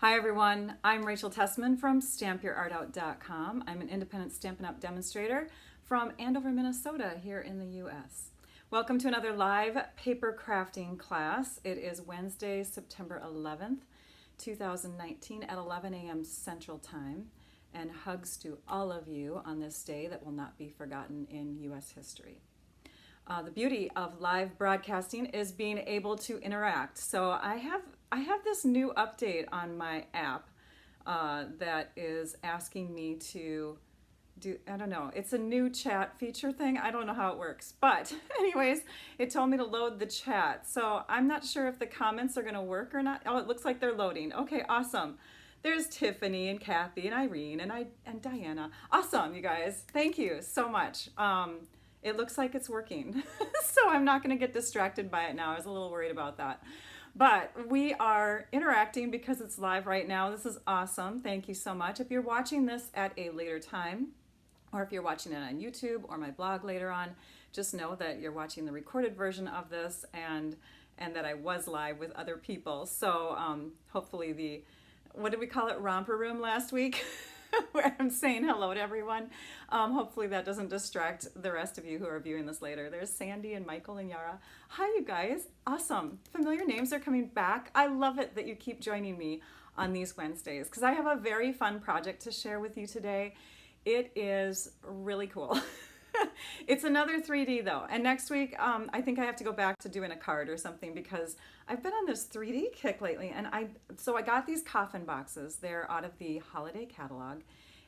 Hi everyone, I'm Rachel Tessman from StampYourArtOut.com. I'm an independent Stampin' Up! Demonstrator from Andover, Minnesota here in the US. Welcome to another live paper crafting class. It is Wednesday, September 11th, 2019 at 11 a.m. Central Time. And hugs to all of you on this day that will not be forgotten in US history. The beauty of live broadcasting is being able to interact. So I have this new update on my app that is asking me to do, I don't know, it's a new chat feature thing. I don't know how it works, but anyways, it told me to load the chat. So I'm not sure if the comments are gonna work or not. Oh, it looks like they're loading. Okay, awesome. There's Tiffany and Kathy and Irene and Diana. Awesome, you guys. Thank you so much. It looks like it's working. So I'm not gonna get distracted by it now. I was a little worried about that. But we are interacting because it's live right now. This is awesome. Thank you so much. If you're watching this at a later time, or if you're watching it on YouTube or my blog later on, just know that you're watching the recorded version of this and that I was live with other people. So hopefully the, what did we call it, romper room last week? Where I'm saying hello to everyone. Hopefully that doesn't distract the rest of you who are viewing this later. There's Sandy and Michael and Yara. Hi, you guys. Awesome. Familiar names are coming back. I love it that you keep joining me on these Wednesdays because I have a very fun project to share with you today. It is really cool. It's another 3D though, and next week I think I have to go back to doing a card or something because I've been on this 3D kick lately, and I got these coffin boxes. They're out of the holiday catalog,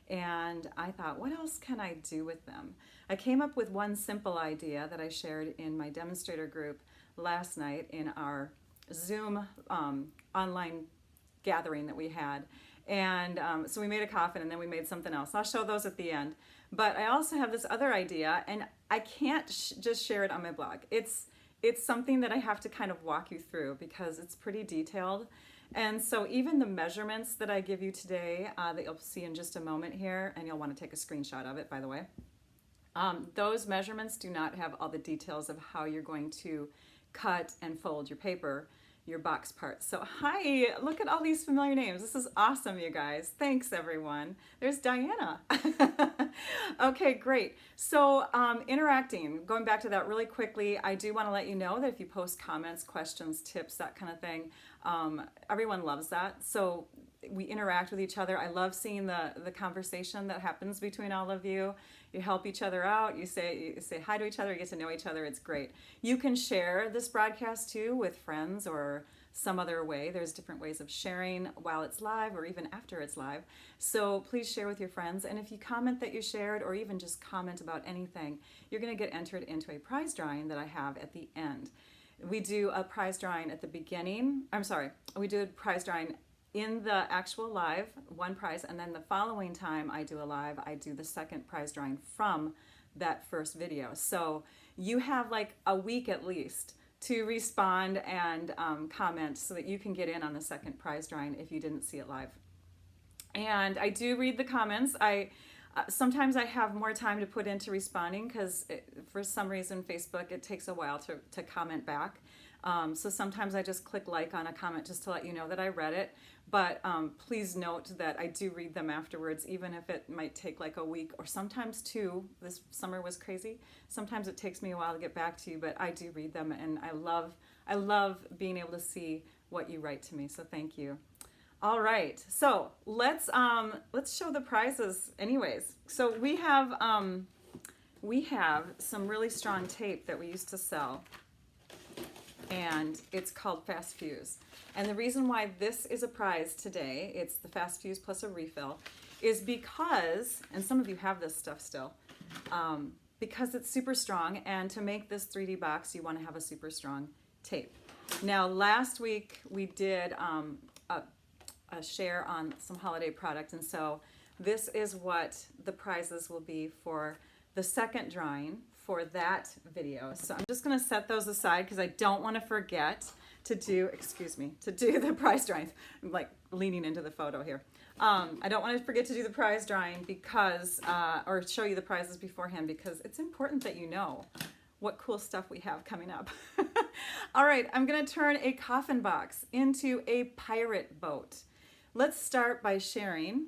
and I thought, what else can I do with them? I came up with one simple idea that I shared in my demonstrator group last night in our Zoom online gathering that we had. And so we made a coffin and then we made something else. I'll show those at the end. But I also have this other idea, and I can't just share it on my blog. It's something that I have to kind of walk you through because it's pretty detailed. And so even the measurements that I give you today that you'll see in just a moment here, and you'll want to take a screenshot of it, by the way, those measurements do not have all the details of how you're going to cut and fold your paper, your box parts. So hi, look at all these familiar names. This is awesome, you guys. Thanks, everyone. There's Diana. Okay, great. So interacting, going back to that really quickly, I do want to let you know that if you post comments, questions, tips, that kind of thing, everyone loves that. So we interact with each other. I love seeing the conversation that happens between all of you. You help each other out. You say hi to each other. You get to know each other. It's great. You can share this broadcast too with friends or some other way. There's different ways of sharing while it's live or even after it's live. So please share with your friends. And if you comment that you shared or even just comment about anything, you're going to get entered into a prize drawing that I have at the end. We do a prize drawing at the beginning. We do a prize drawing in the actual live, one prize, and then the following time I do a live, I do the second prize drawing from that first video. So you have like a week at least to respond and comment so that you can get in on the second prize drawing if you didn't see it live. And I do read the comments. Sometimes I have more time to put into responding because for some reason Facebook, it takes a while to comment back. So sometimes I just click like on a comment just to let you know that I read it. But please note that I do read them afterwards, even if it might take like a week or sometimes two. This summer was crazy. Sometimes it takes me a while to get back to you, but I do read them, and I love being able to see what you write to me. So thank you. All right, so let's show the prizes anyways. So we have some really strong tape that we used to sell, and it's called Fast Fuse. And the reason why this is a prize today, it's the Fast Fuse plus a refill, is because, and some of you have this stuff still, because it's super strong, and to make this 3D box, you want to have a super strong tape. Now, last week we did a share on some holiday product, and so this is what the prizes will be for the second drawing for that video. So I'm just going to set those aside because I don't want to forget to do, to do the prize drawing. I'm like leaning into the photo here. I don't want to forget to do the prize drawing because, or show you the prizes beforehand, because it's important that you know what cool stuff we have coming up. All right, I'm going to turn a coffin box into a pirate boat. let's start by sharing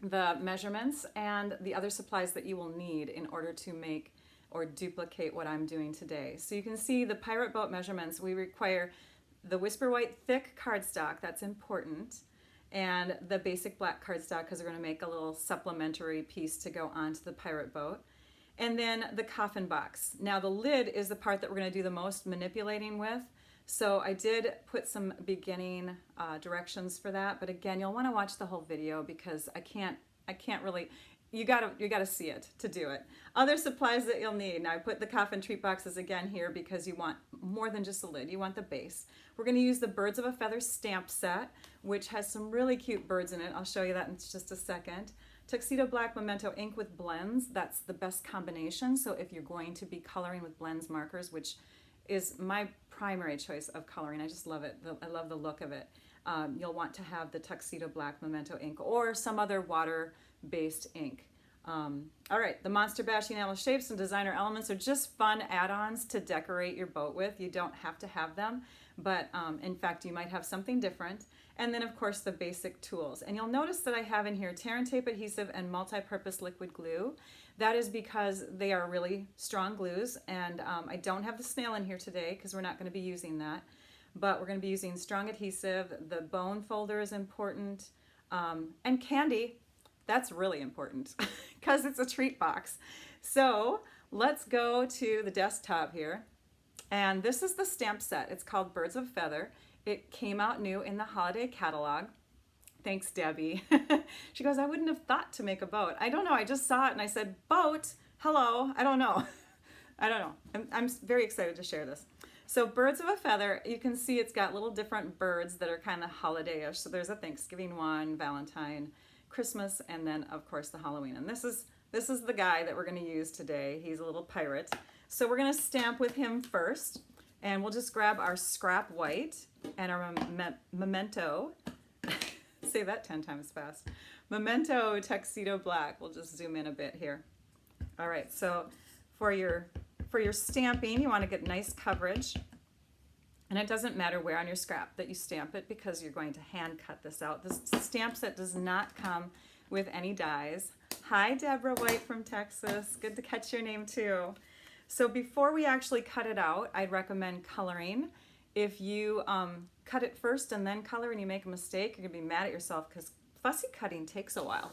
the measurements and the other supplies that you will need in order to make or duplicate what I'm doing today. So you can see the pirate boat measurements. We require the Whisper White thick cardstock, that's important, and the basic black cardstock because we're going to make a little supplementary piece to go onto the pirate boat. And then the coffin box. Now the lid is the part that we're going to do the most manipulating with. So I did put some beginning directions for that, but again, you'll want to watch the whole video because I can't really, you gotta see it to do it. Other supplies that you'll need. Now I put the coffin treat boxes again here because you want more than just the lid, you want the base. We're going to use the Birds of a Feather stamp set, which has some really cute birds in it. I'll show you that in just a second. Tuxedo Black Memento ink with blends, that's the best combination. So if you're going to be coloring with blends markers, which is my primary choice of coloring. I just love it. I love the look of it. You'll want to have the Tuxedo Black Memento ink or some other water-based ink. All right, the Monster Bash enamel shapes and designer elements are just fun add-ons to decorate your boat with. You don't have to have them, but in fact, you might have something different. And then, of course, the basic tools. And you'll notice that I have in here Tear and Tape adhesive and multi-purpose liquid glue. That is because they are really strong glues, and I don't have the snail in here today because we're not going to be using that. But we're going to be using strong adhesive. The bone folder is important. And candy, that's really important because it's a treat box. So let's go to the desktop here. And this is the stamp set. It's called Birds of Feather. It came out new in the holiday catalog. Thanks, Debbie. She goes, I wouldn't have thought to make a boat. I don't know. I just saw it and I said, boat? Hello? I don't know. I don't know. I'm very excited to share this. So Birds of a Feather, you can see it's got little different birds that are kind of holiday-ish. So there's a Thanksgiving one, Valentine, Christmas, and then of course the Halloween. And this is the guy that we're going to use today. He's a little pirate. So we're going to stamp with him first, and we'll just grab our scrap white and our memento. Say that 10 times fast. Memento Tuxedo Black. We'll just zoom in a bit here. All right, so for your stamping, you want to get nice coverage. And it doesn't matter where on your scrap that you stamp it because you're going to hand cut this out. This stamp set does not come with any dies. Hi, Deborah White from Texas. Good to catch your name too. So before we actually cut it out, I'd recommend coloring. If you cut it first and then color and you make a mistake, you're gonna be mad at yourself because fussy cutting takes a while.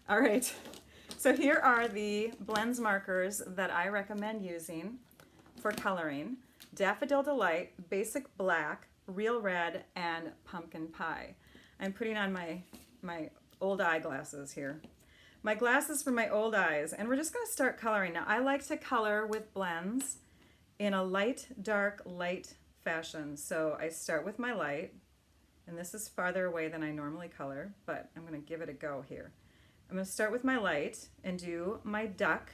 All right, so here are the blends markers that I recommend using for coloring. Daffodil Delight, Basic Black, Real Red, and Pumpkin Pie. I'm putting on my old eyeglasses here. My glasses for my old eyes, and we're just going to start coloring. Now, I like to color with blends in a light, dark, light fashion. So I start with my light, and this is farther away than I normally color, but I'm going to give it a go here. I'm going to start with my light and do my duck.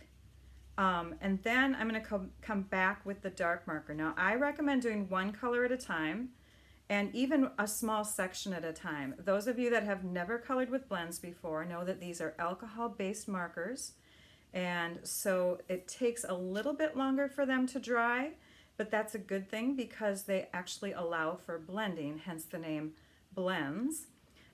And then I'm going to come back with the dark marker. Now, I recommend doing one color at a time and even a small section at a time. Those of you that have never colored with blends before know that these are alcohol-based markers, and so it takes a little bit longer for them to dry, but that's a good thing because they actually allow for blending, hence the name blends.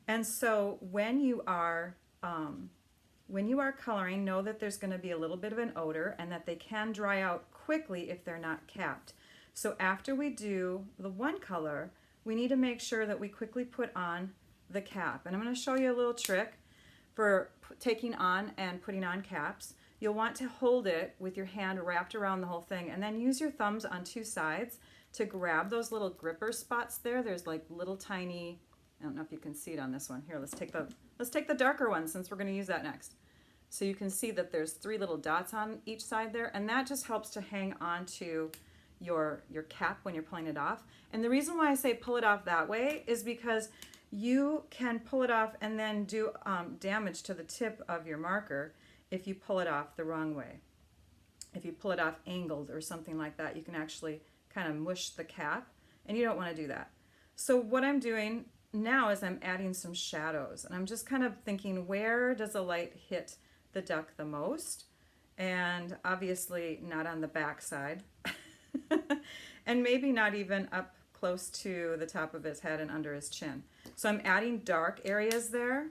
And so when you are coloring, know that there's going to be a little bit of an odor and that they can dry out quickly if they're not capped. So after we do the one color, we need to make sure that we quickly put on the cap. And I'm going to show you a little trick for taking on and putting on caps. You'll want to hold it with your hand wrapped around the whole thing and then use your thumbs on two sides to grab those little gripper spots there. There's like little tiny, I don't know if you can see it on this one. Here, let's take the darker one since we're going to use that next. So you can see that there's 3 little dots on each side there, and that just helps to hang on to your cap when you're pulling it off. And the reason why I say pull it off that way is because you can pull it off and then do damage to the tip of your marker if you pull it off the wrong way. If you pull it off angled or something like that, you can actually kind of mush the cap, and you don't want to do that. So what I'm doing now is I'm adding some shadows, and I'm just kind of thinking, where does the light hit the duck the most? And obviously not on the back side and maybe not even up close to the top of his head and under his chin. So I'm adding dark areas there,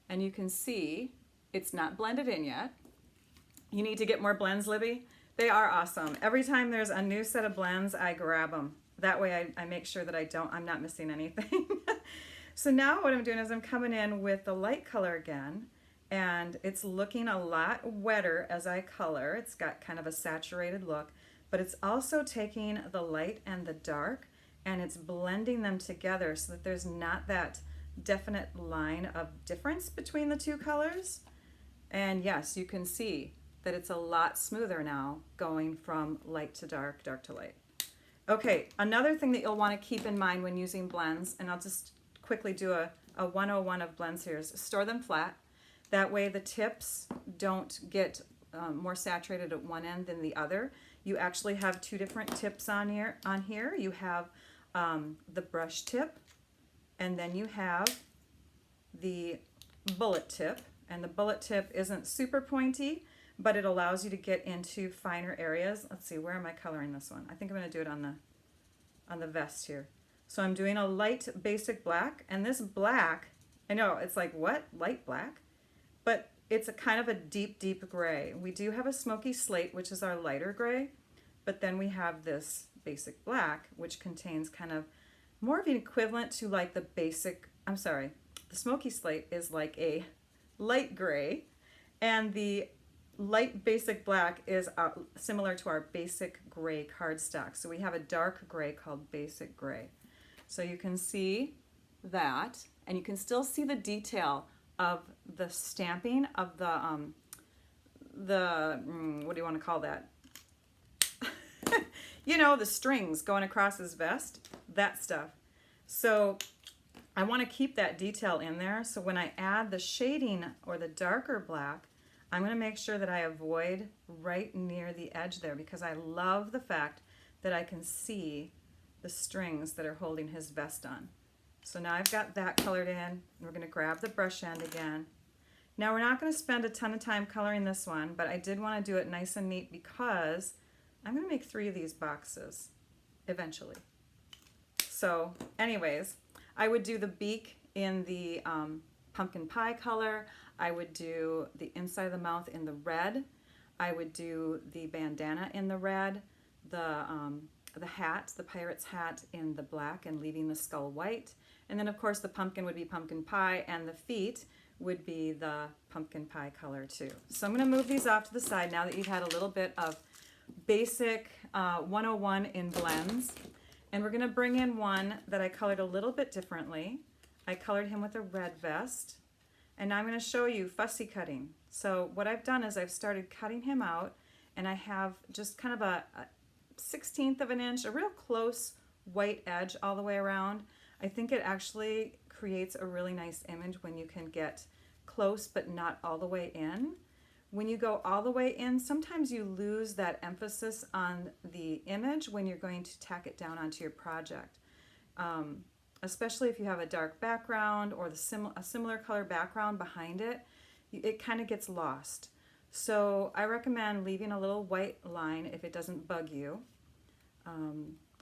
and you can see it's not blended in yet. You need to get more blends, Libby. They are awesome. Every time there's a new set of blends, I grab them. That way I make sure that I'm not missing anything. So now what I'm doing is I'm coming in with the light color again, and it's looking a lot wetter as I color. It's got kind of a saturated look, but it's also taking the light and the dark and it's blending them together so that there's not that definite line of difference between the two colors. And yes, you can see that it's a lot smoother now going from light to dark, dark to light. Okay, another thing that you'll want to keep in mind when using blends, and I'll just quickly do a 101 of blends here, is store them flat. That way the tips don't get more saturated at one end than the other. You actually have two different tips on here. You have the brush tip, and then you have the bullet tip. And the bullet tip isn't super pointy, but it allows you to get into finer areas. Let's see, where am I coloring this one? I think I'm going to do it on the vest here. So I'm doing a light basic black, and this black, I know it's like, what? Light black? But it's a kind of a deep, deep gray. We do have a smoky slate, which is our lighter gray, but then we have this basic black, which contains kind of more of an equivalent to like the basic, I'm sorry, the smoky slate is like a light gray, and the light basic black is similar to our basic gray cardstock. So we have a dark gray called basic gray. So you can see that, and you can still see the detail of the stamping of the what do you want to call that? You know, the strings going across his vest, that stuff. So I want to keep that detail in there. So when I add the shading or the darker black, I'm going to make sure that I avoid right near the edge there, because I love the fact that I can see the strings that are holding his vest on. So now I've got that colored in, and we're going to grab the brush end again. Now we're not going to spend a ton of time coloring this one, but I did want to do it nice and neat because I'm going to make 3 of these boxes eventually. So anyways, I would do the beak in the pumpkin pie color. I would do the inside of the mouth in the red. I would do the bandana in the red, the hat, the pirate's hat in the black and leaving the skull white. And then of course the pumpkin would be pumpkin pie, and the feet would be the pumpkin pie color too. So I'm going to move these off to the side now that you've had a little bit of basic 101 in blends. And we're going to bring in one that I colored a little bit differently. I colored him with a red vest. And now I'm going to show you fussy cutting. So what I've done is I've started cutting him out, and I have just kind of a 1/16 of an inch, a real close white edge all the way around. I think it actually creates a really nice image when you can get close but not all the way in. When you go all the way in, sometimes you lose that emphasis on the image when you're going to tack it down onto your project. Especially if you have a dark background or a similar color background behind it, it kind of gets lost. So I recommend leaving a little white line if it doesn't bug you.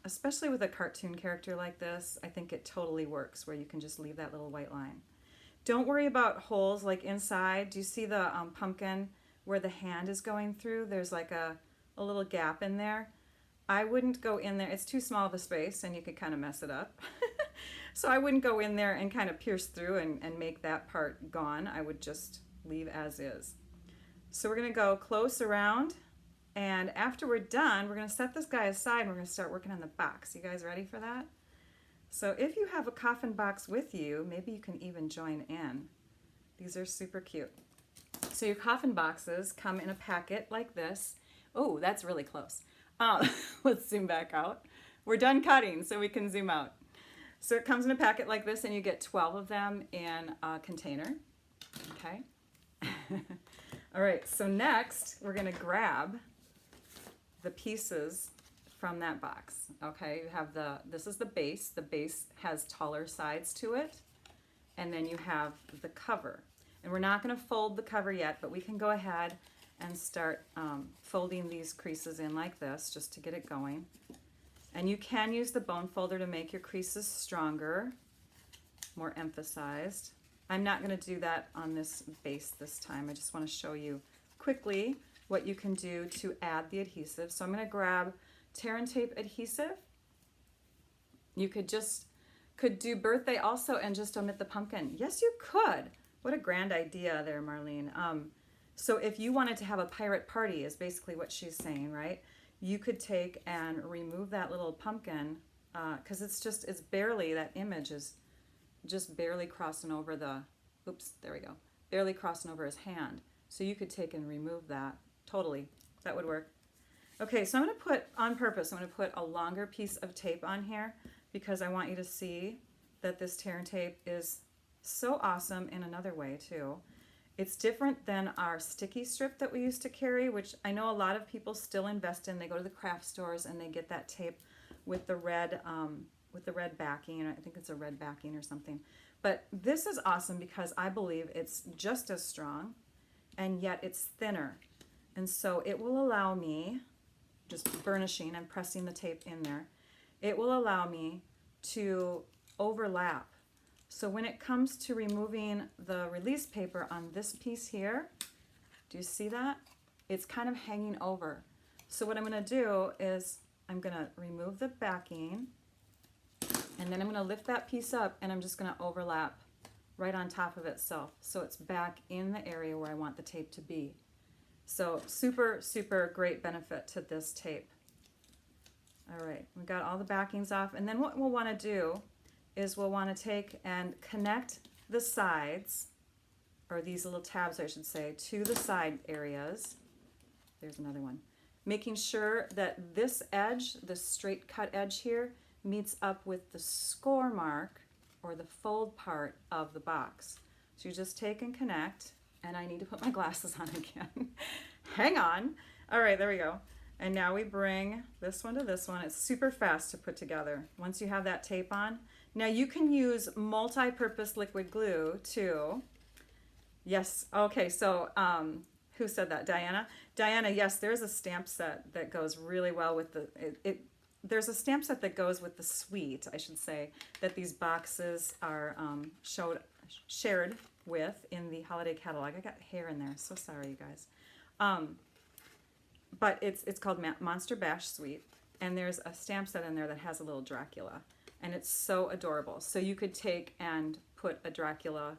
Especially with a cartoon character like this, I think it totally works where you can just leave that little white line. Don't worry about holes like inside. Do you see the pumpkin where the hand is going through? There's like a little gap in there. I wouldn't go in there. It's too small of a space and you could kind of mess it up. So I wouldn't go in there and kind of pierce through and make that part gone. I would just leave as is. So we're going to go close around, and after we're done, we're going to set this guy aside and we're going to start working on the box. You guys ready for that? So if you have a coffin box with you, maybe you can even join in. These are super cute. So your coffin boxes come in a packet like this. Oh, that's really close. Let's zoom back out. We're done cutting, so we can zoom out. So it comes in a packet like this, and you get 12 of them in a container. Okay. All right, so next we're going to grab the pieces from that box. Okay, you have this is the base. The base has taller sides to it, and then you have the cover. And we're not going to fold the cover yet, but we can go ahead and start folding these creases in like this just to get it going. And you can use the bone folder to make your creases stronger, more emphasized. I'm not going to do that on this base this time. I just want to show you quickly what you can do to add the adhesive. So I'm going to grab tear and tape adhesive. You could do birthday also and just omit the pumpkin. Yes, you could. What a grand idea there, Marlene. So if you wanted to have a pirate party is basically what she's saying, right? You could take and remove that little pumpkin because it's barely, that image is just barely crossing over the, oops, there we go, barely crossing over his hand. So you could take and remove that. Totally, that would work. Okay, so I'm going to put, on purpose, I'm going to put a longer piece of tape on here because I want you to see that this tear and tape is so awesome in another way too. It's different than our sticky strip that we used to carry, which I know a lot of people still invest in. They go to the craft stores and they get that tape with the red backing. I think it's a red backing or something. But this is awesome because I believe it's just as strong and yet it's thinner. And so it will allow me, just burnishing and pressing the tape in there, it will allow me to overlap. So when it comes to removing the release paper on this piece here, do you see that? It's kind of hanging over. So what I'm going to do is I'm going to remove the backing, and then I'm going to lift that piece up and I'm just going to overlap right on top of itself. So it's back in the area where I want the tape to be. So super, super great benefit to this tape. All right, we got all the backings off. And then what we'll want to do is we'll want to take and connect the sides, or these little tabs I should say, to the side areas. There's another one. Making sure that this edge, the straight cut edge here, meets up with the score mark or the fold part of the box. So you just take and connect, and I need to put my glasses on again. Hang on. All right, there we go. And now we bring this one to this one. It's super fast to put together once you have that tape on. Now you can use multi-purpose liquid glue too. Yes, okay, so who said that? Diana? Diana, yes, there's a stamp set that goes really well with the, there's a stamp set that goes with the suite, I should say, that these boxes are shared with in the holiday catalog. I got hair in there, so sorry you guys. But it's called Monster Bash Suite, and there's a stamp set in there that has a little Dracula, and it's so adorable. So you could take and put a Dracula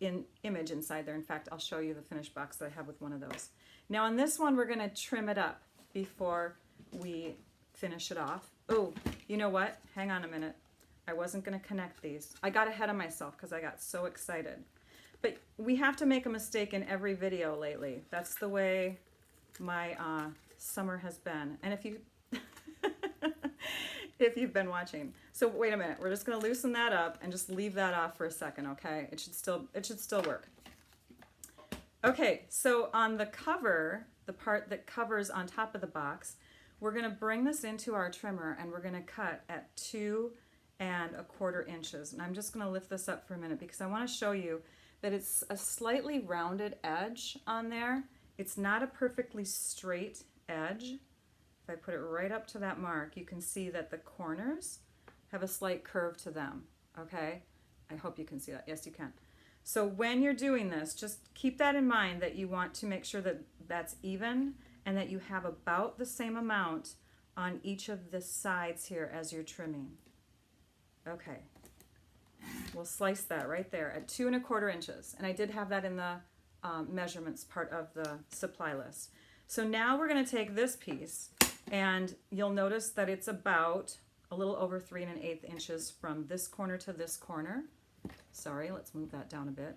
image inside there. In fact, I'll show you the finished box that I have with one of those. Now on this one, we're going to trim it up before we finish it off. Oh, you know what? Hang on a minute. I wasn't going to connect these. I got ahead of myself because I got so excited. But we have to make a mistake in every video lately. That's the way my summer has been. And if you if you've been watching. So wait a minute. We're just going to loosen that up and just leave that off for a second, okay? It should still work. Okay, so on the cover, the part that covers on top of the box, we're going to bring this into our trimmer and we're going to cut at 2 1/4 inches. And I'm just going to lift this up for a minute because I want to show you that it's a slightly rounded edge on there. It's not a perfectly straight edge. If I put it right up to that mark, you can see that the corners have a slight curve to them, okay? I hope you can see that. Yes, you can. So when you're doing this, just keep that in mind that you want to make sure that that's even and that you have about the same amount on each of the sides here as you're trimming. Okay. We'll slice that right there at 2 1/4 inches. And I did have that in the measurements part of the supply list. So now we're going to take this piece, and you'll notice that it's about a little over 3 1/8 inches from this corner to this corner. Sorry, let's move that down a bit.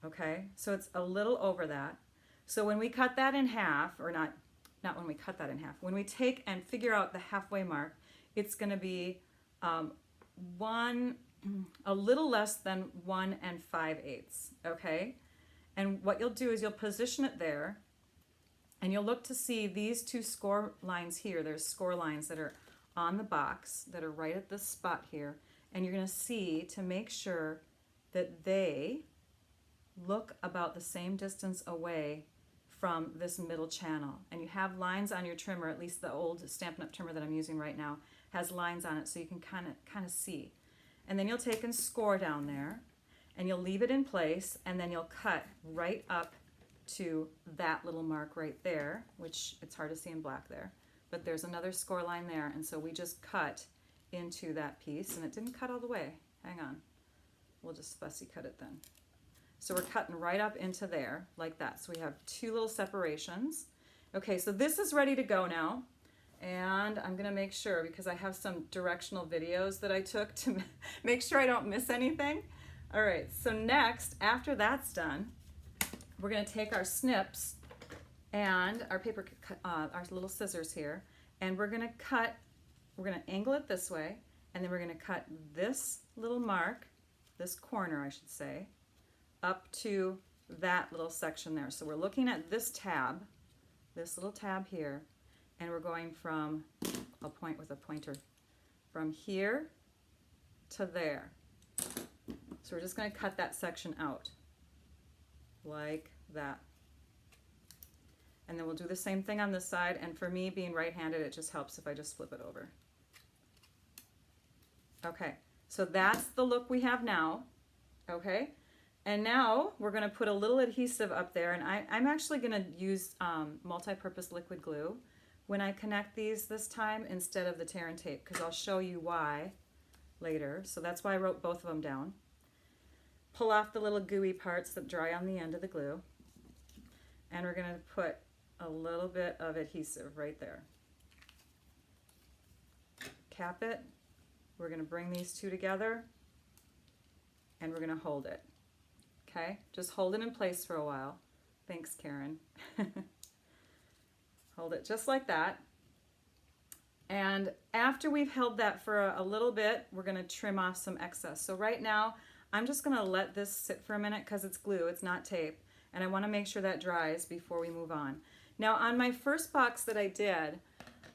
Okay, so it's a little over that. So when we cut that in half, or not when we cut that in half, when we take and figure out the halfway mark, it's going to be a little less than 1 5/8, okay? And what you'll do is you'll position it there, and you'll look to see these 2 score lines here. There's score lines that are on the box that are right at this spot here, and you're going to see to make sure that they look about the same distance away from this middle channel. And you have lines on your trimmer, at least the old Stampin' Up! Trimmer that I'm using right now has lines on it so you can kind of see. And then you'll take and score down there, and you'll leave it in place, and then you'll cut right up to that little mark right there, which it's hard to see in black there, but there's another score line there, and so we just cut into that piece, and it didn't cut all the way. Hang on. We'll just fussy cut it then. So we're cutting right up into there like that. So we have two little separations. Okay, so this is ready to go now. And I'm gonna make sure, because I have some directional videos that I took to make sure I don't miss anything. All right, so next, after that's done, we're gonna take our snips and our paper, our little scissors here, and we're gonna angle it this way, and then we're gonna cut this little mark, this corner I should say, up to that little section there. So we're looking at this tab, this little tab here, and we're going from, I'll point with a pointer, from here to there. So we're just going to cut that section out like that. And then we'll do the same thing on this side, and for me being right-handed, it just helps if I just flip it over. Okay, so that's the look we have now. Okay, and now we're going to put a little adhesive up there, and I'm actually going to use multi-purpose liquid glue when I connect these this time instead of the tear and tape, because I'll show you why later. So that's why I wrote both of them down. Pull off the little gooey parts that dry on the end of the glue, and we're going to put a little bit of adhesive right there. Cap it. We're going to bring these two together, and we're going to hold it. Okay, just hold it in place for a while. Thanks, Karen. Hold it just like that. And after we've held that for a little bit, we're going to trim off some excess. So right now, I'm just going to let this sit for a minute because it's glue, it's not tape. And I want to make sure that dries before we move on. Now on my first box that I did,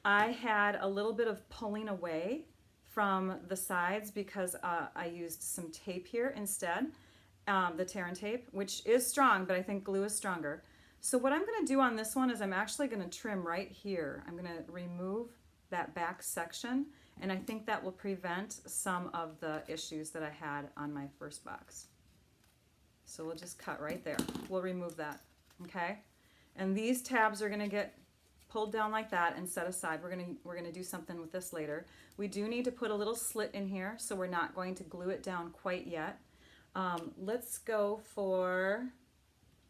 I had a little bit of pulling away from the sides because I used some tape here instead, the tear and tape, which is strong, but I think glue is stronger. So what I'm going to do on this one is I'm actually going to trim right here. I'm going to remove that back section, and I think that will prevent some of the issues that I had on my first box. So we'll just cut right there. We'll remove that, okay? And these tabs are going to get pulled down like that and set aside. We're going to do something with this later. We do need to put a little slit in here, so we're not going to glue it down quite yet. Let's go for,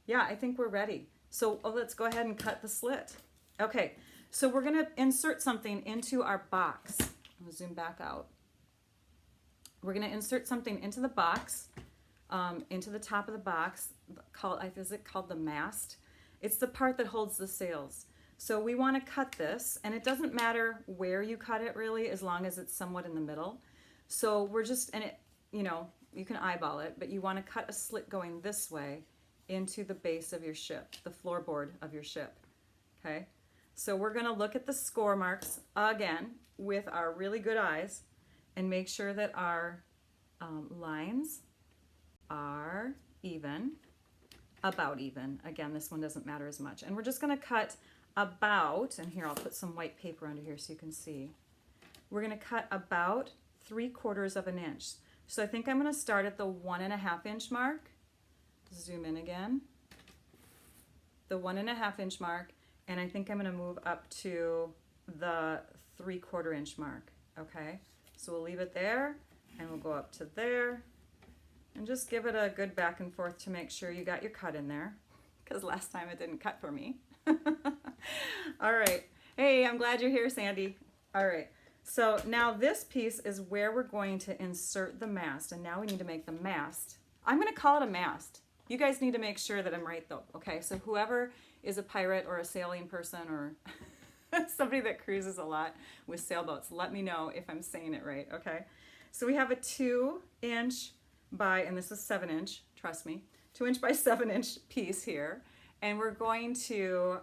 yeah, I think we're ready. So let's go ahead and cut the slit. Okay, so we're going to insert something into our box. I'm going to zoom back out. We're going to insert something into the box, into the top of the box, is it called the mast? It's the part that holds the sails. So we want to cut this, and it doesn't matter where you cut it really, as long as it's somewhat in the middle. So we're just, and it, you know, you can eyeball it, but you want to cut a slit going this way into the base of your ship, the floorboard of your ship. Okay, so we're going to look at the score marks again with our really good eyes and make sure that our lines are even, about even. Again, this one doesn't matter as much. And we're just going to cut about, and here I'll put some white paper under here so you can see. We're going to cut about 3/4 of an inch. So I think I'm going to start at the 1.5 inch mark. Zoom in again. The 1.5 inch mark, and I think I'm going to move up to the 3/4 inch mark. Okay, so we'll leave it there, and we'll go up to there, and just give it a good back and forth to make sure you got your cut in there, because last time it didn't cut for me. All right. Hey, I'm glad you're here, Sandy. All right. So now this piece is where we're going to insert the mast, and now we need to make the mast. I'm going to call it a mast. You guys need to make sure that I'm right though, okay? So whoever is a pirate or a sailing person or somebody that cruises a lot with sailboats, let me know if I'm saying it right, okay? So we have a 2 inch by, and this is 7 inch, trust me, 2 inch by 7 inch piece here. And we're going to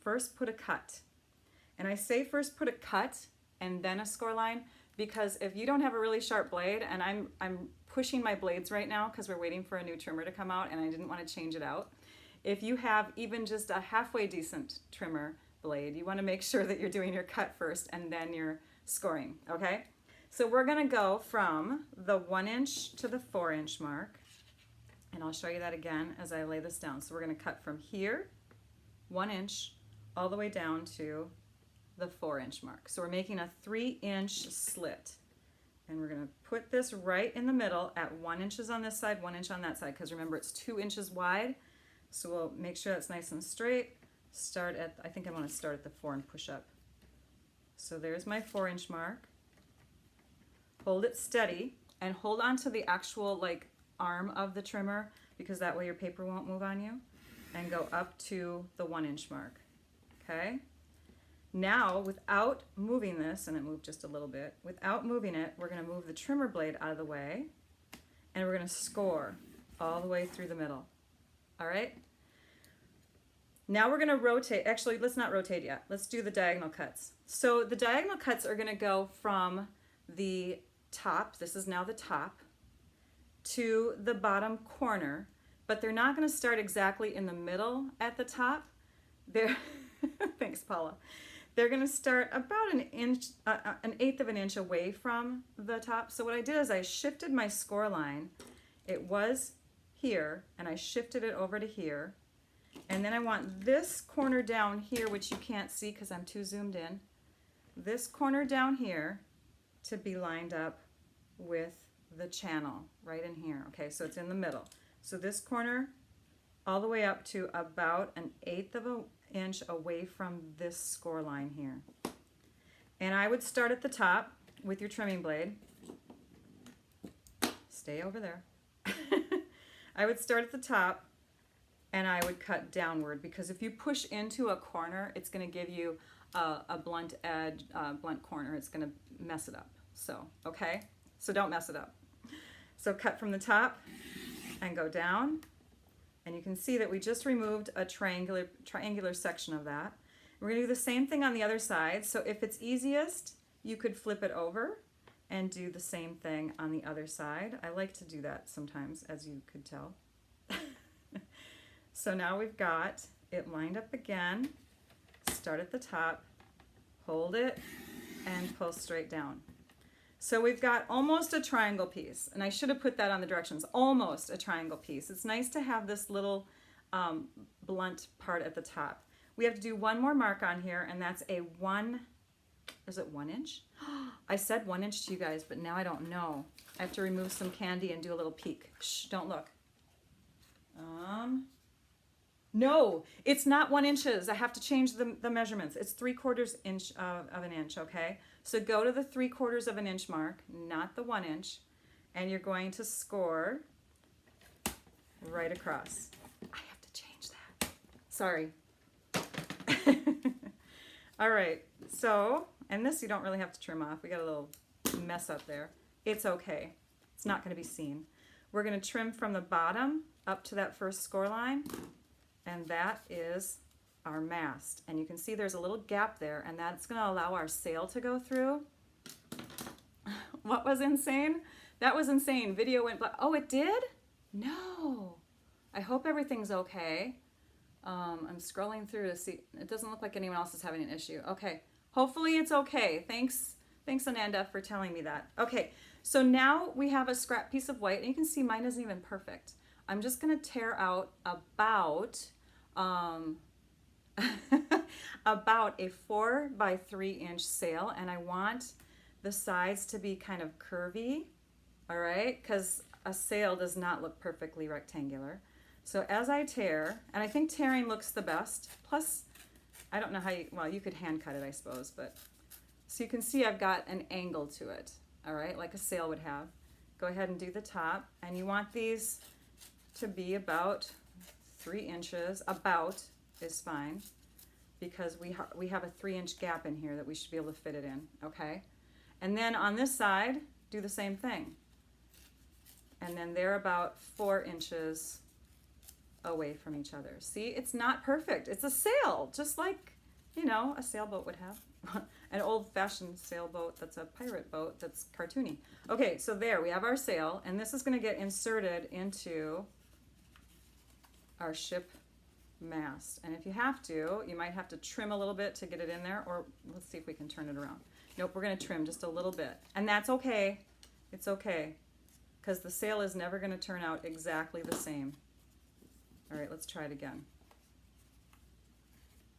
first put a cut. And I say first put a cut and then a score line, because if you don't have a really sharp blade, and I'm pushing my blades right now because we're waiting for a new trimmer to come out and I didn't want to change it out. if you have even just a halfway decent trimmer blade, you want to make sure that you're doing your cut first and then you're scoring, okay? So we're going to go from the 1 inch to the 4 inch mark, and I'll show you that again as I lay this down. So we're going to cut from here, 1 inch, all the way down to the 4 inch mark. So we're making a 3 inch slit. And we're going to put this right in the middle at 1 inch on this side, 1 inch on that side, because remember it's 2 inches wide. So we'll make sure that's nice and straight. Start at, I think I want to start at the 4 and push up. So there's my 4 inch mark. Hold it steady and hold on to the actual like arm of the trimmer, because that way your paper won't move on you, and go up to the 1 inch mark. Okay? Now, without moving this, and it moved just a little bit, without moving it, we're going to move the trimmer blade out of the way, and we're going to score all the way through the middle. All right? Now we're going to rotate. Actually, let's not rotate yet. Let's do the diagonal cuts. So the diagonal cuts are going to go from the top, this is now the top, to the bottom corner, but they're not going to start exactly in the middle at the top. They're thanks, Paula. They're going to start about an inch, an eighth of an inch away from the top. So what I did is I shifted my score line. It was here, and I shifted it over to here. And then I want this corner down here, which you can't see because I'm too zoomed in, this corner down here to be lined up with the channel right in here. Okay, so it's in the middle. So this corner all the way up to about an eighth of an inch away from this score line here. And I would start at the top with your trimming blade. Stay over there. I would start at the top and I would cut downward, because if you push into a corner, it's going to give you a blunt edge, blunt corner. It's going to mess it up. So, okay? So don't mess it up. So cut from the top and go down. And you can see that we just removed a triangular section of that. We're going to do the same thing on the other side. So if it's easiest, you could flip it over and do the same thing on the other side. I like to do that sometimes, as you could tell. So now we've got it lined up again. Start at the top, hold it, and pull straight down. So we've got almost a triangle piece, and I should have put that on the directions, almost a triangle piece. It's nice to have this little blunt part at the top. We have to do one more mark on here, and that's a is it 1 inch? I said 1 inch to you guys, but now I don't know. I have to remove some candy and do a little peek. Shh, don't look. No, it's not 1 inch. I have to change the measurements. It's 3/4 inch of an inch, okay? So go to the 3/4 of an inch mark, not the 1 inch, and you're going to score right across. I have to change that. Sorry. All right, so, and this you don't really have to trim off. We got a little mess up there. It's okay. It's not going to be seen. We're going to trim from the bottom up to that first score line, and that is our mast. And you can see there's a little gap there, and that's going to allow our sail to go through. What was insane? That was insane. Video went black. Oh, it did? No. I hope everything's okay. I'm scrolling through to see. It doesn't look like anyone else is having an issue. Okay. Hopefully it's okay. Thanks, Ananda, for telling me that. Okay. So now we have a scrap piece of white, and you can see mine isn't even perfect. I'm just going to tear out about about a 4x3 inch sail, and I want the sides to be kind of curvy, all right, because a sail does not look perfectly rectangular. So as I tear, and I think tearing looks the best, plus I don't know how you, well, you could hand cut it, I suppose, but so you can see I've got an angle to it, all right, like a sail would have. Go ahead and do the top, and you want these to be about 3 inches. About is fine, because we have a 3-inch gap in here that we should be able to fit it in, okay? And then on this side, do the same thing. And then they're about 4 inches away from each other. See, it's not perfect. It's a sail, just like, you know, a sailboat would have. An old-fashioned sailboat that's a pirate boat that's cartoony. Okay, so there, we have our sail, and this is going to get inserted into our ship mast. And if you have to, you might have to trim a little bit to get it in there, or let's see if we can turn it around. Nope, we're gonna trim just a little bit. And that's okay, it's okay, because the sail is never gonna turn out exactly the same. All right, let's try it again.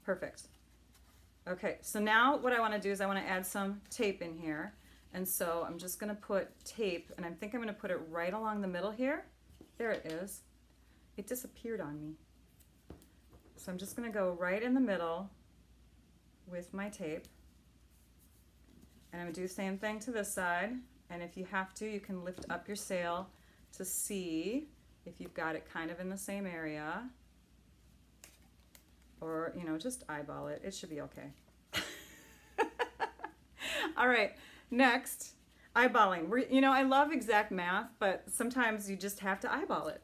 Perfect. Okay, so now what I wanna do is I wanna add some tape in here. And so I'm just gonna put tape, and I think I'm gonna put it right along the middle here. There it is. It disappeared on me. So I'm just gonna go right in the middle with my tape. And I'm gonna do the same thing to this side. And if you have to, you can lift up your sail to see if you've got it kind of in the same area. Or, you know, just eyeball it. It should be okay. All right, next, eyeballing. You know, I love exact math, but sometimes you just have to eyeball it.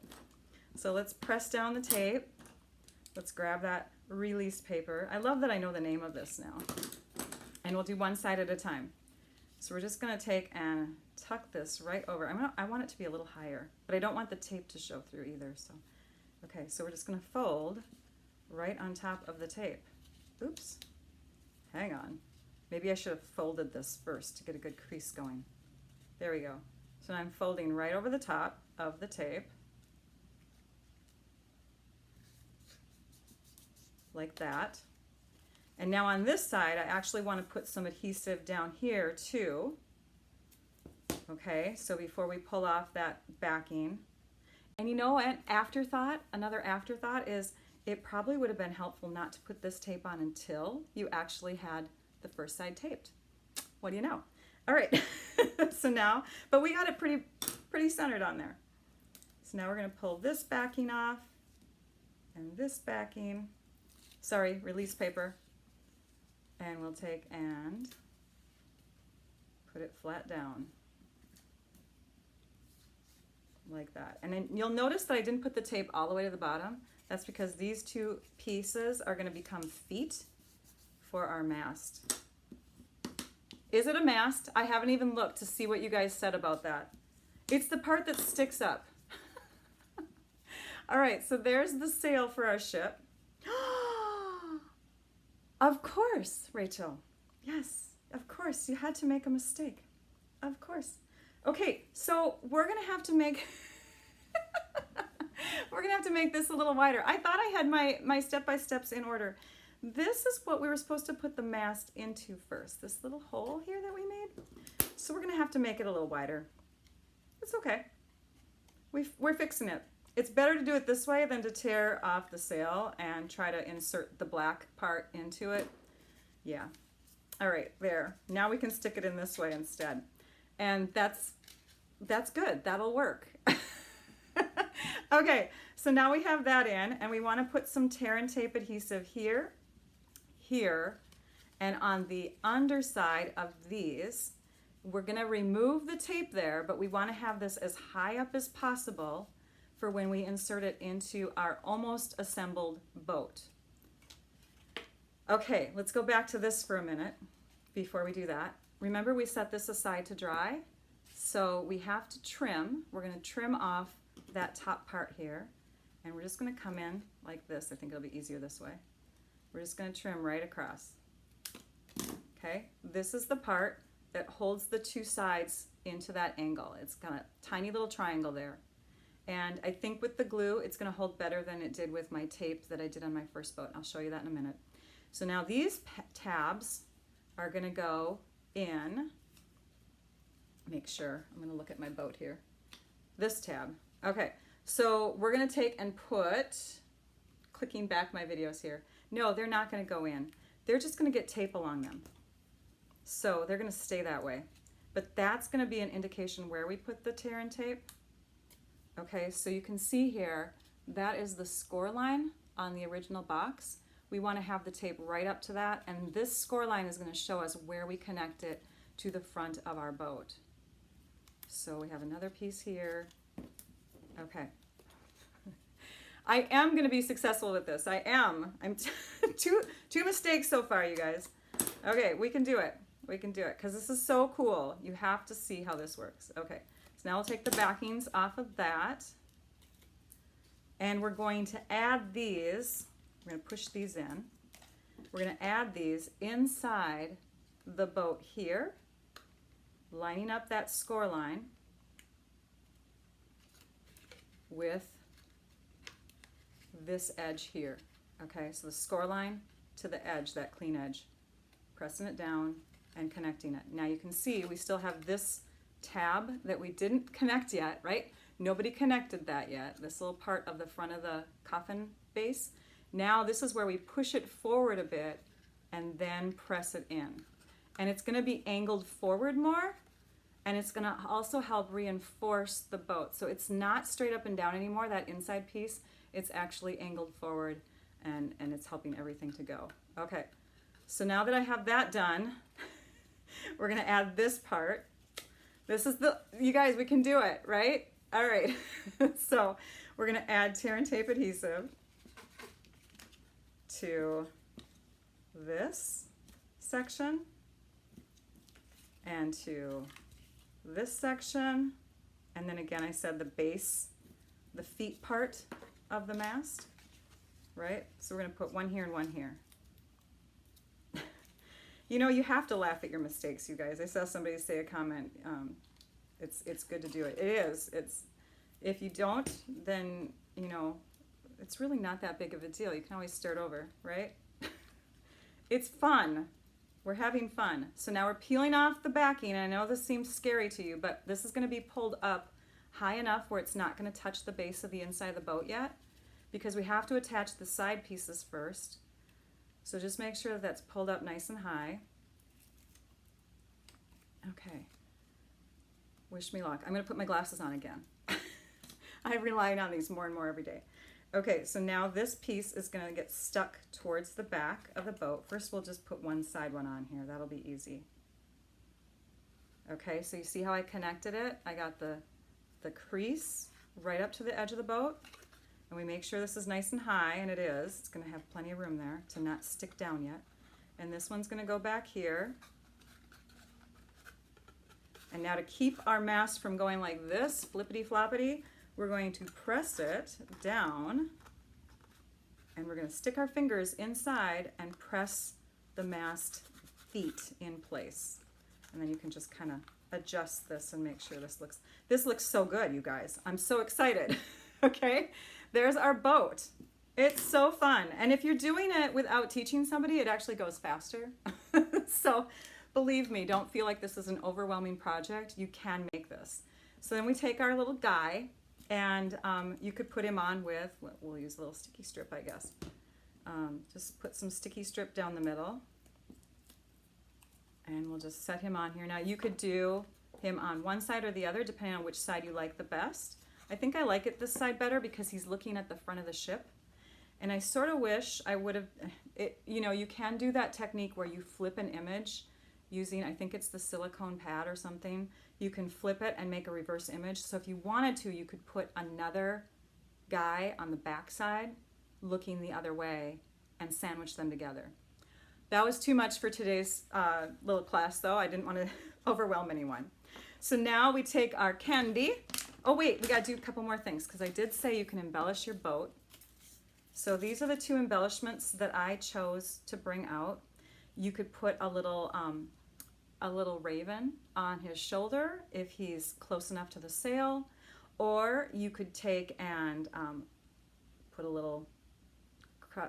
So let's press down the tape. Let's grab that release paper. I love that I know the name of this now. And we'll do one side at a time. So we're just gonna take and tuck this right over. I want it to be a little higher, but I don't want the tape to show through either. So, okay, so we're just gonna fold right on top of the tape. Oops, hang on. Maybe I should have folded this first to get a good crease going. There we go. So I'm folding right over the top of the tape. Like that. And now on this side, I actually want to put some adhesive down here too. Okay, so before we pull off that backing. And you know, an afterthought, another afterthought is it probably would have been helpful not to put this tape on until you actually had the first side taped. What do you know? All right, so now, but we got it pretty centered on there. So now we're gonna pull this backing off and this backing, sorry, release paper, and we'll take and put it flat down like that. And then you'll notice that I didn't put the tape all the way to the bottom. That's because these two pieces are gonna become feet for our mast. Is it a mast? I haven't even looked to see what you guys said about that. It's the part that sticks up. All right, so there's the sail for our ship. Of course, Rachel. Yes, of course, you had to make a mistake. Of course. Okay, so we're gonna have to make we're gonna have to make this a little wider. I thought I had my step-by-steps in order. This is what we were supposed to put the mast into first, this little hole here that we made. So we're gonna have to make it a little wider. It's okay. We're fixing it. It's better to do it this way than to tear off the sail and try to insert the black part into it. Yeah. All right, there. Now we can stick it in this way instead. And that's good, that'll work. Okay, so now we have that in, and we want to put some tear and tape adhesive here, here, and on the underside of these. We're going to remove the tape there, but we want to have this as high up as possible for when we insert it into our almost assembled boat. Okay, let's go back to this for a minute before we do that. Remember, we set this aside to dry, so we have to trim. We're going to trim off that top part here, and we're just going to come in like this. I think it'll be easier this way. We're just going to trim right across. Okay, this is the part that holds the two sides into that angle. It's got a tiny little triangle there. And I think with the glue, it's going to hold better than it did with my tape that I did on my first boat. I'll show you that in a minute. So now these tabs are going to go in. Make sure, I'm going to look at my boat here. This tab. Okay, so we're going to take and put, clicking back my videos here. No, they're not going to go in. They're just going to get tape along them. So they're going to stay that way. But that's going to be an indication where we put the tear and tape. Okay, so you can see here, that is the score line on the original box. We want to have the tape right up to that, and this score line is going to show us where we connect it to the front of our boat. So we have another piece here. Okay. I am going to be successful with this. I am. I'm two mistakes so far, you guys. Okay, we can do it. We can do it because this is so cool. You have to see how this works. Okay, so now we'll take the backings off of that, and we're going to add these We're going to push these in. We're going to add these inside the boat here, lining up that score line with this edge here. Okay, so the score line to the edge, that clean edge, pressing it down and connecting it. Now you can see we still have this tab that we didn't connect yet, right? Nobody connected that yet, this little part of the front of the coffin base. Now this is where we push it forward a bit and then press it in. And it's going to be angled forward more, and it's going to also help reinforce the boat. So it's not straight up and down anymore, that inside piece. It's actually angled forward, and it's helping everything to go. Okay, so now that I have that done, we're going to add this part. This is you guys, we can do it, right? All right, so we're going to add tear and tape adhesive to this section and to this section, and then again I said the base, the feet part of the mast, right? So we're going to put one here and one here. You know, you have to laugh at your mistakes, you guys. I saw somebody say a comment, it's good to do it. It is. If you don't, then, you know, it's really not that big of a deal. You can always start over, right? It's fun. We're having fun. So now we're peeling off the backing. I know this seems scary to you, but this is going to be pulled up high enough where it's not going to touch the base of the inside of the boat yet, because we have to attach the side pieces first. So just make sure that that's pulled up nice and high. Okay. Wish me luck. I'm going to put my glasses on again. I'm relying on these more and more every day. Okay, so now this piece is going to get stuck towards the back of the boat. First, we'll just put one side one on here. That'll be easy. Okay, so you see how I connected it? I got the crease right up to the edge of the boat. And we make sure this is nice and high, and it is. It's going to have plenty of room there to not stick down yet. And this one's going to go back here. And now to keep our mast from going like this, flippity-floppity, we're going to press it down, and we're going to stick our fingers inside and press the mast feet in place. And then you can just kind of adjust this and make sure this looks so good, you guys. I'm so excited. Okay, there's our boat. It's so fun. And if you're doing it without teaching somebody, it actually goes faster. So believe me, don't feel like this is an overwhelming project. You can make this. So then we take our little guy, and you could put him on with, we'll use a little sticky strip, I guess. Just put some sticky strip down the middle, and we'll just set him on here. Now you could do him on one side or the other, depending on which side you like the best. I think I like it this side better because he's looking at the front of the ship. And I sort of wish I would have, you know, you can do that technique where you flip an image using, I think it's the silicone pad or something. You can flip it and make a reverse image. So if you wanted to, you could put another guy on the back side looking the other way and sandwich them together. That was too much for today's little class, though. I didn't want to overwhelm anyone. So now we take our candy. Oh wait, we got to do a couple more things, because I did say you can embellish your boat. So these are the two embellishments that I chose to bring out. You could put a little raven on his shoulder if he's close enough to the sail, or you could take and put a little,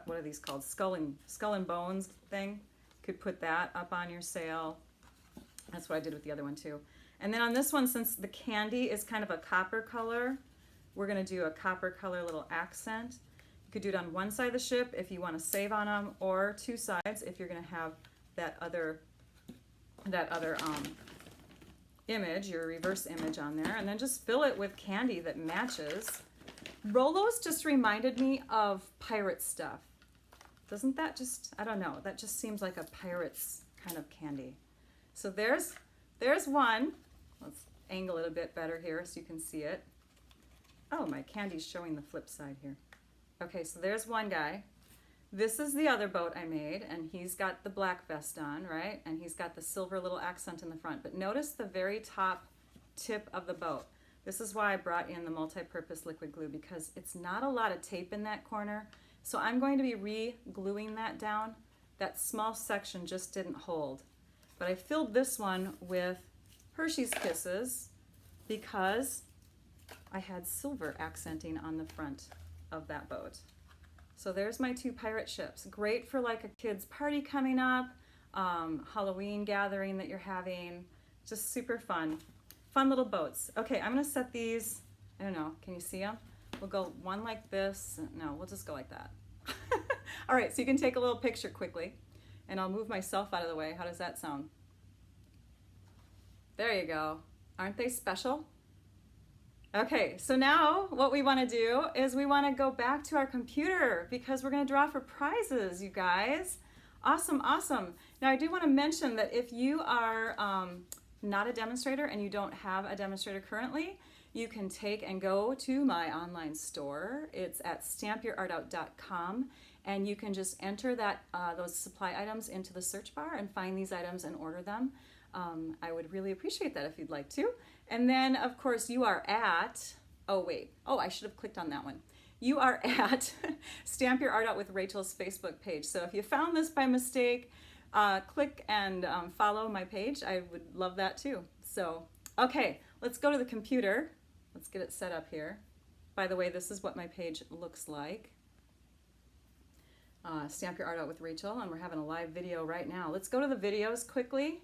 what are these called, skull and bones thing. You could put that up on your sail. That's what I did with the other one too. And then on this one, since the candy is kind of a copper color, we're going to do a copper color little accent. You could do it on one side of the ship if you want to save on them, or two sides if you're going to have that other image, your reverse image on there, and then just fill it with candy that matches. Rolos just reminded me of pirate stuff. Doesn't that just, I don't know, that just seems like a pirate's kind of candy. So there's one. Let's angle it a bit better here so you can see it. Oh, my candy's showing the flip side here. Okay, so there's one guy. This is the other boat I made, and he's got the black vest on, right? And he's got the silver little accent in the front. But notice the very top tip of the boat. This is why I brought in the multi-purpose liquid glue, because it's not a lot of tape in that corner, So I'm going to be re-gluing that down. That small section just didn't hold. But I filled this one with Hershey's Kisses because I had silver accenting on the front of that boat. So there's my 2 pirate ships. Great for like a kid's party coming up, Halloween gathering that you're having. Just super fun. Fun little boats. Okay, I'm gonna set these, I don't know, can you see them? We'll go one like this. No, we'll just go like that. All right, so you can take a little picture quickly, and I'll move myself out of the way. How does that sound? There you go. Aren't they special? Okay, so now what we want to do is we want to go back to our computer because we're going to draw for prizes, you guys. Awesome, awesome. Now I do want to mention that if you are not a demonstrator and you don't have a demonstrator currently, you can take and go to my online store. It's at stampyourartout.com, and you can just enter that those supply items into the search bar and find these items and order them. I would really appreciate that if you'd like to. And then, of course, you are at, I should have clicked on that one. You are at Stamp Your Art Out with Rachel's Facebook page. So if you found this by mistake, click and follow my page. I would love that too. So, okay, let's go to the computer. Let's get it set up here. By the way, this is what my page looks like. Stamp Your Art Out with Rachel, and we're having a live video right now. Let's go to the videos quickly,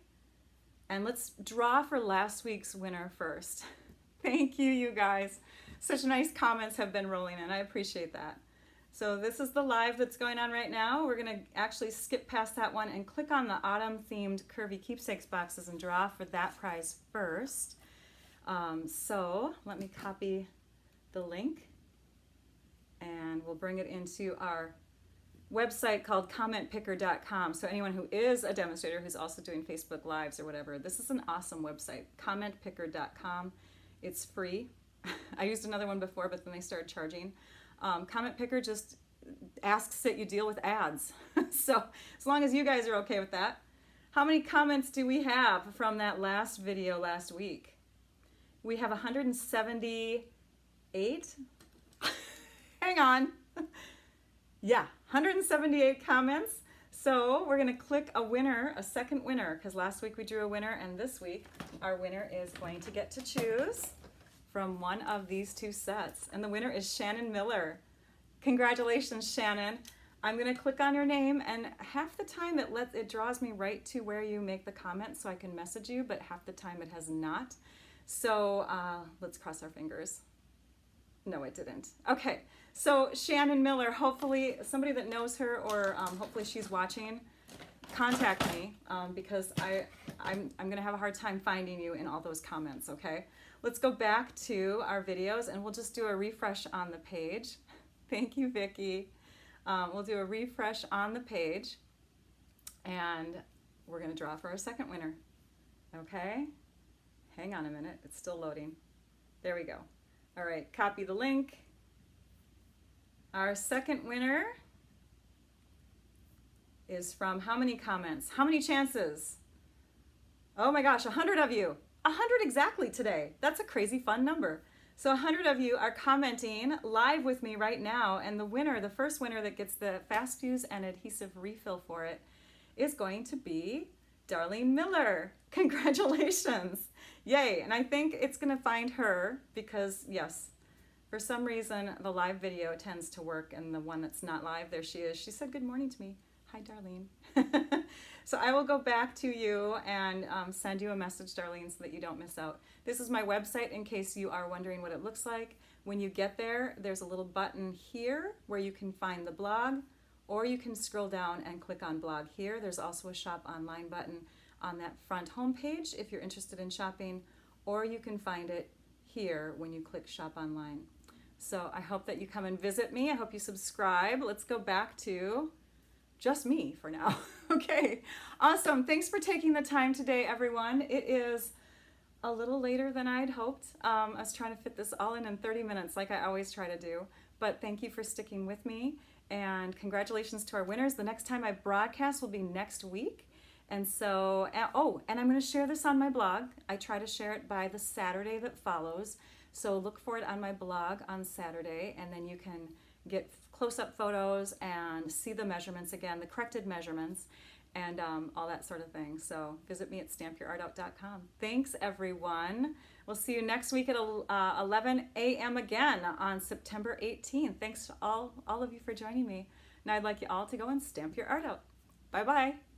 and let's draw for last week's winner first. Thank you, you guys. Such nice comments have been rolling in. I appreciate that. So this is the live that's going on right now. We're going to actually skip past that one and click on the autumn-themed curvy keepsakes boxes and draw for that prize first. So let me copy the link, and we'll bring it into our website called commentpicker.com. So anyone who is a demonstrator who's also doing Facebook Lives or whatever, this is an awesome website, commentpicker.com. It's free. I used another one before, but then they started charging. Comment Picker just asks that you deal with ads. So as long as you guys are okay with that. How many comments do we have from that last video last week? We have 178. Hang on. Yeah, 178 comments. So we're going to click a winner, a second winner, because last week we drew a winner, and this week our winner is going to get to choose from one of these 2 sets. And the winner is Shannon Miller. Congratulations, Shannon. I'm going to click on your name, and half the time it draws me right to where you make the comment so I can message you, but half the time it has not. So let's cross our fingers. No, it didn't. Okay, so Shannon Miller, hopefully somebody that knows her, or hopefully she's watching, contact me because I'm going to have a hard time finding you in all those comments, okay? Let's go back to our videos, and we'll just do a refresh on the page. Thank you, Vicki. We'll do a refresh on the page, and we're going to draw for our second winner, okay? Hang on a minute, it's still loading. There we go. All right, copy the link. Our second winner is from how many comments? How many chances? Oh my gosh, 100 of you. 100 exactly today. That's a crazy fun number. So 100 of you are commenting live with me right now, and the winner, the first winner that gets the fast fuse and adhesive refill for it, is going to be Darlene Miller. Congratulations. Yay. And I think it's going to find her because, yes, for some reason the live video tends to work, and the one that's not live, there she is. She said good morning to me. Hi, Darlene. So I will go back to you and send you a message, Darlene, so that you don't miss out. This is my website in case you are wondering what it looks like. When you get there, there's a little button here where you can find the blog, or you can scroll down and click on blog here. There's also a shop online button on that front home page if you're interested in shopping, or you can find it here when you click shop online. So I hope that you come and visit me. I hope you subscribe. Let's go back to just me for now. Okay, awesome. Thanks for taking the time today, everyone. It is a little later than I'd hoped. I was trying to fit this all in 30 minutes like I always try to do, but thank you for sticking with me, and congratulations to our winners. The next time I broadcast will be next week. And so, and I'm going to share this on my blog. I try to share it by the Saturday that follows. So look for it on my blog on Saturday, and then you can get close-up photos and see the measurements again, the corrected measurements, and all that sort of thing. So visit me at stampyourartout.com. Thanks, everyone. We'll see you next week at 11 a.m. again on September 18th. Thanks to all of you for joining me. Now I'd like you all to go and stamp your art out. Bye-bye.